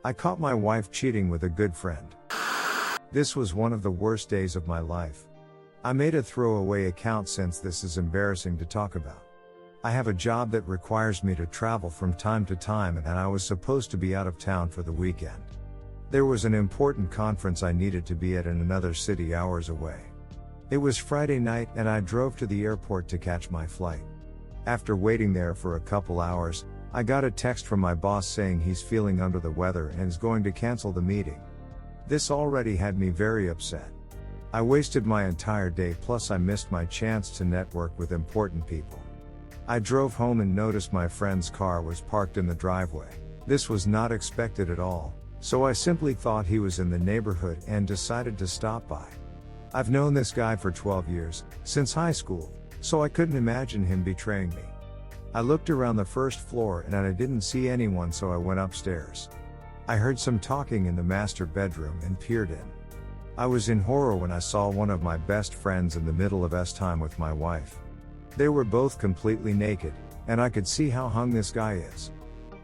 I caught my wife cheating with a good friend. This was one of the worst days of my life. I made a throwaway account since this is embarrassing to talk about. I have a job that requires me to travel from time to time, and I was supposed to be out of town for the weekend. There was an important conference I needed to be at in another city hours away. It was Friday night and I drove to the airport to catch my flight. After waiting there for a couple hours, I got a text from my boss saying he's feeling under the weather and is going to cancel the meeting. This already had me very upset. I wasted my entire day, plus I missed my chance to network with important people. I drove home and noticed my friend's car was parked in the driveway. This was not expected at all, so I simply thought he was in the neighborhood and decided to stop by. I've known this guy for 12 years, since high school, so I couldn't imagine him betraying me. I looked around the first floor and I didn't see anyone, so I went upstairs. I heard some talking in the master bedroom and peered in. I was in horror when I saw one of my best friends in the middle of time with my wife. They were both completely naked, and I could see how hung this guy is.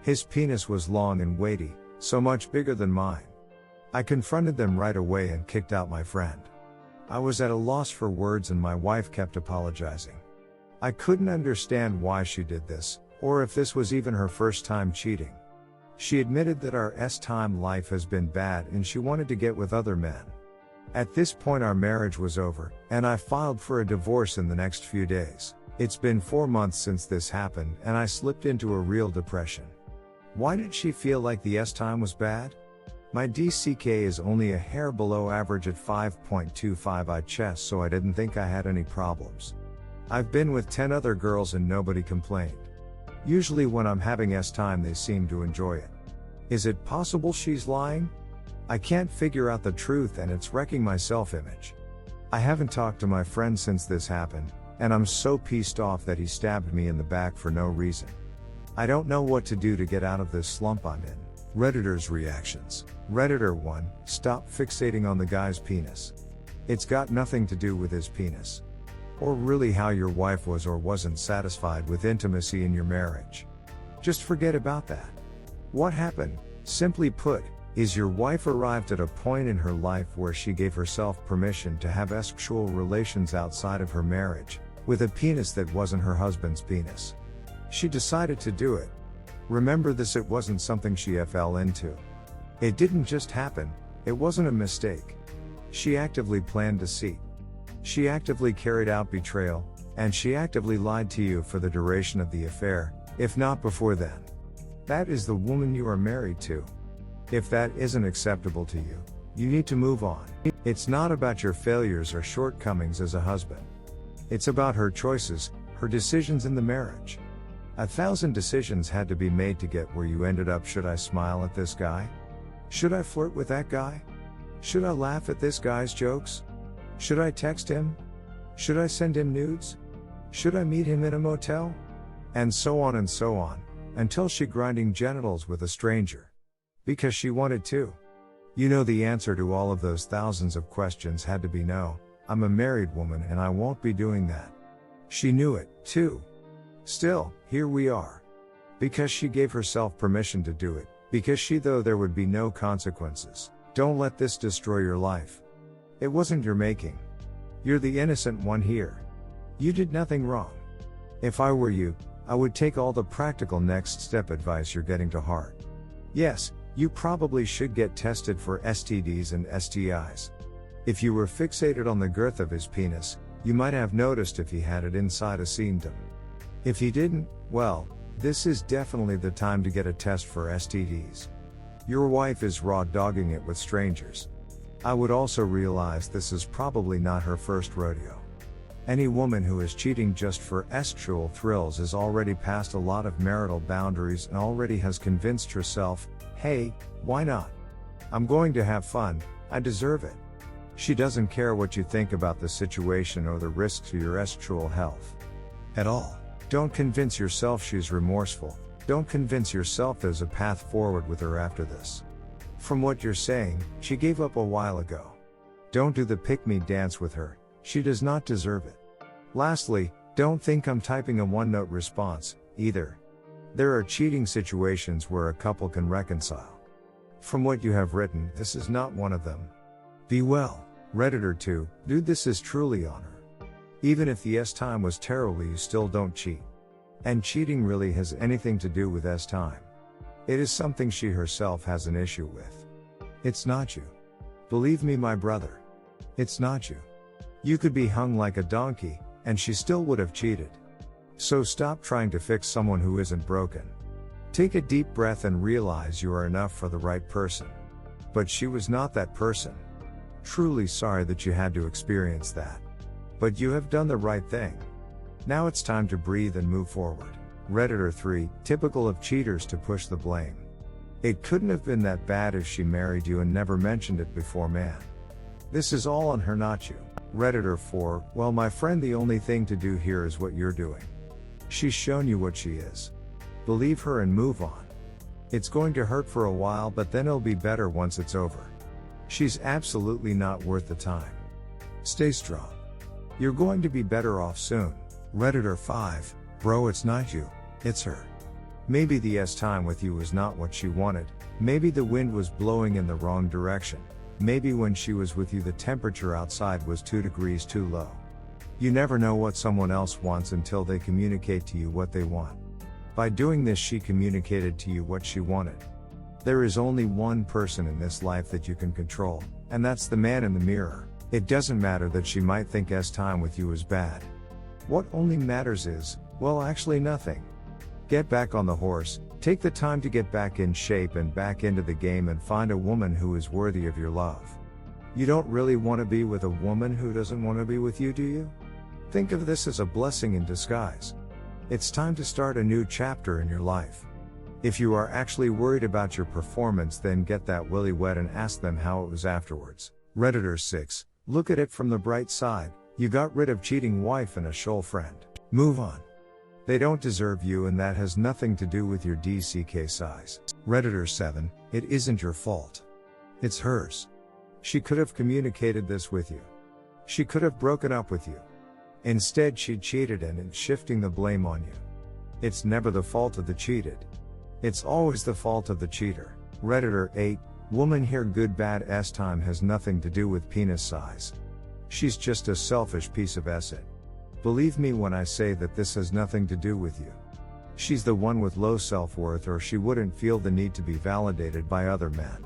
His penis was long and weighty, so much bigger than mine. I confronted them right away and kicked out my friend. I was at a loss for words and my wife kept apologizing. I couldn't understand why she did this, or if this was even her first time cheating. She admitted that our time life has been bad and she wanted to get with other men. At this point our marriage was over, and I filed for a divorce in the next few days. It's been 4 months since this happened and I slipped into a real depression. Why did she feel like the time was bad? My DCK is only a hair below average at 5.25 I chest, so I didn't think I had any problems. I've been with 10 other girls and nobody complained. Usually when I'm having time they seem to enjoy it. Is it possible she's lying? I can't figure out the truth and it's wrecking my self-image. I haven't talked to my friend since this happened, and I'm so pissed off that he stabbed me in the back for no reason. I don't know what to do to get out of this slump I'm in. Redditors' reactions. Redditor 1, stop fixating on the guy's penis. It's got nothing to do with his penis. Or really how your wife was or wasn't satisfied with intimacy in your marriage. Just forget about that. What happened, simply put, is your wife arrived at a point in her life where she gave herself permission to have sexual relations outside of her marriage, with a penis that wasn't her husband's penis. She decided to do it. Remember this, it wasn't something she fell into. It didn't just happen, it wasn't a mistake. She actively planned deceit. She actively carried out betrayal, and she actively lied to you for the duration of the affair, if not before then. That is the woman you are married to. If that isn't acceptable to you, you need to move on. It's not about your failures or shortcomings as a husband. It's about her choices, her decisions in the marriage. 1,000 decisions had to be made to get where you ended up. Should I smile at this guy? Should I flirt with that guy? Should I laugh at this guy's jokes? Should I text him? Should I send him nudes? Should I meet him in a motel? And so on, until she grinding genitals with a stranger. Because she wanted to. You know the answer to all of those thousands of questions had to be no. I'm a married woman and I won't be doing that. She knew it, too. Still, here we are. Because she gave herself permission to do it, because she thought there would be no consequences. Don't let this destroy your life. It wasn't your making. You're the innocent one here. You did nothing wrong. If I were you, I would take all the practical next step advice you're getting to heart. Yes, you probably should get tested for STDs and STIs. If you were fixated on the girth of his penis, you might have noticed if he had it inside a seamdom. If he didn't, well, this is definitely the time to get a test for STDs. Your wife is raw dogging it with strangers. I would also realize this is probably not her first rodeo. Any woman who is cheating just for sexual thrills is already past a lot of marital boundaries and already has convinced herself, hey, why not? I'm going to have fun, I deserve it. She doesn't care what you think about the situation or the risks to your sexual health. At all. Don't convince yourself she's remorseful. Don't convince yourself there's a path forward with her after this. From what you're saying, she gave up a while ago. Don't do the pick-me dance with her, she does not deserve it. Lastly, don't think I'm typing a one-note response, either. There are cheating situations where a couple can reconcile. From what you have written, this is not one of them. Be well. Redditor 2, dude, this is truly on her. Even if the S time was terrible, you still don't cheat. And cheating really has anything to do with S time. It is something she herself has an issue with. It's not you. Believe me, my brother. It's not you. You could be hung like a donkey, and she still would have cheated. So stop trying to fix someone who isn't broken. Take a deep breath and realize you are enough for the right person. But she was not that person. Truly sorry that you had to experience that. But you have done the right thing. Now it's time to breathe and move forward. Redditor 3, typical of cheaters to push the blame. It couldn't have been that bad if she married you and never mentioned it before, man. This is all on her, not you. Redditor 4, well, my friend, the only thing to do here is what you're doing. She's shown you what she is. Believe her and move on. It's going to hurt for a while, but then it'll be better once it's over. She's absolutely not worth the time. Stay strong. You're going to be better off soon. Redditor 5, bro, it's not you, it's her. Maybe the S time with you was not what she wanted. Maybe the wind was blowing in the wrong direction. Maybe when she was with you the temperature outside was 2 degrees too low. You never know what someone else wants until they communicate to you what they want. By doing this, she communicated to you what she wanted. There is only one person in this life that you can control, and that's the man in the mirror. It doesn't matter that she might think S time with you is bad. What only matters is, well, actually nothing. Get back on the horse, take the time to get back in shape and back into the game and find a woman who is worthy of your love. You don't really want to be with a woman who doesn't want to be with you, do you? Think of this as a blessing in disguise. It's time to start a new chapter in your life. If you are actually worried about your performance, then get that willy wet and ask them how it was afterwards. Redditor 6, look at it from the bright side. You got rid of cheating wife and a shoal friend. Move on. They don't deserve you, and that has nothing to do with your DCK size. Redditor 7, it isn't your fault. It's hers. She could have communicated this with you. She could have broken up with you. Instead, she cheated and is shifting the blame on you. It's never the fault of the cheated. It's always the fault of the cheater. Redditor 8, woman here, good bad S time has nothing to do with penis size. She's just a selfish piece of acid. Believe me when I say that this has nothing to do with you. She's the one with low self-worth, or she wouldn't feel the need to be validated by other men.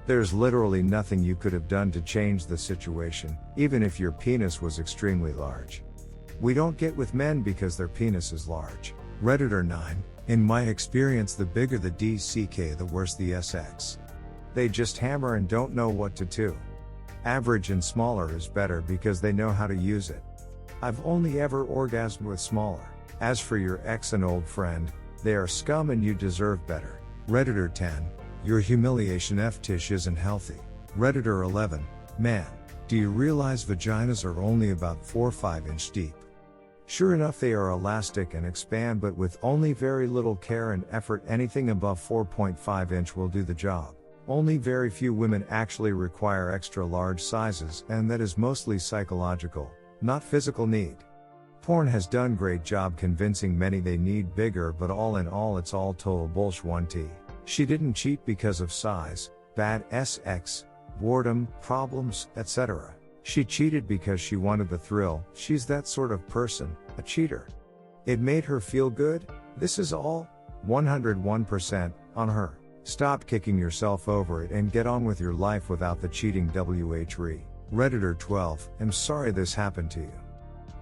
There's literally nothing you could have done to change the situation, even if your penis was extremely large. We don't get with men because their penis is large. Redditor 9, in my experience, the bigger the DCK, the worse the SX. They just hammer and don't know what to do. Average and smaller is better because they know how to use it. I've only ever orgasmed with smaller. As for your ex and old friend, they are scum and you deserve better. Redditor 10, your humiliation fetish isn't healthy. Redditor 11, man, do you realize vaginas are only about 4 or 5 inch deep? Sure enough, they are elastic and expand, but with only very little care and effort, anything above 4.5 inch will do the job. Only very few women actually require extra large sizes, and that is mostly psychological, not physical need. Porn has done great job convincing many they need bigger, but all in all it's all total bullshit. 1T. She didn't cheat because of size, bad SX, boredom, problems, etc. She cheated because she wanted the thrill. She's that sort of person, a cheater. It made her feel good. This is all 101% on her. Stop kicking yourself over it and get on with your life without the cheating. WH. Redditor 12, I'm sorry this happened to you.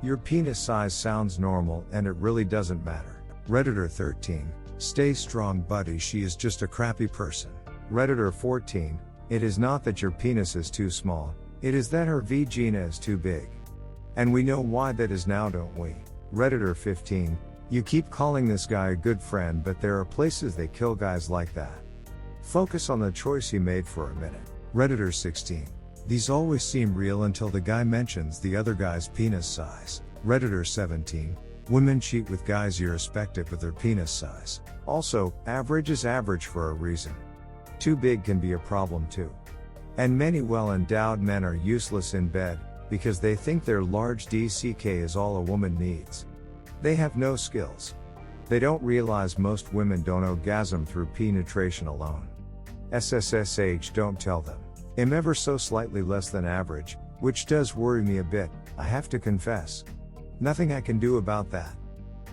Your penis size sounds normal and it really doesn't matter. Redditor 13, stay strong buddy, she is just a crappy person. Redditor 14, it is not that your penis is too small, it is that her vagina is too big. And we know why that is now, don't we? Redditor 15, you keep calling this guy a good friend, but there are places they kill guys like that. Focus on the choice he made for a minute. Redditor 16, these always seem real until the guy mentions the other guy's penis size. Redditor 17, women cheat with guys irrespective of their penis size. Also, average is average for a reason. Too big can be a problem too. And many well-endowed men are useless in bed, because they think their large DCK is all a woman needs. They have no skills. They don't realize most women don't orgasm through penetration alone. SSSH, don't tell them. I'm ever so slightly less than average, which does worry me a bit, I have to confess. Nothing I can do about that.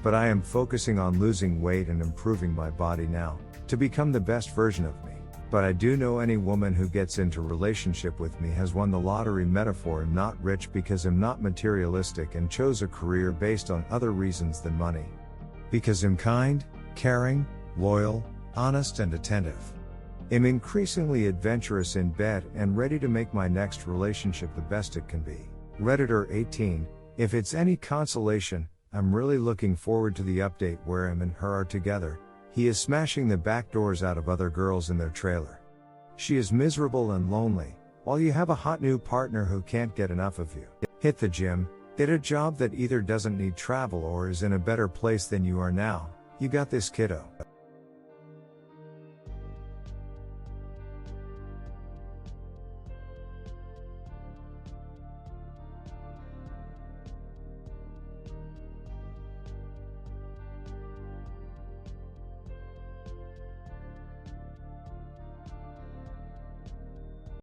But I am focusing on losing weight and improving my body now, to become the best version of me. But I do know any woman who gets into relationship with me has won the lottery metaphor. I'm not rich because I'm not materialistic and chose a career based on other reasons than money. Because I'm kind, caring, loyal, honest and attentive. I'm increasingly adventurous in bed and ready to make my next relationship the best it can be. Redditor 18, if it's any consolation, I'm really looking forward to the update where him and her are together. He is smashing the back doors out of other girls in their trailer. She is miserable and lonely, while you have a hot new partner who can't get enough of you. Hit the gym, get a job that either doesn't need travel or is in a better place than you are now. You got this, kiddo.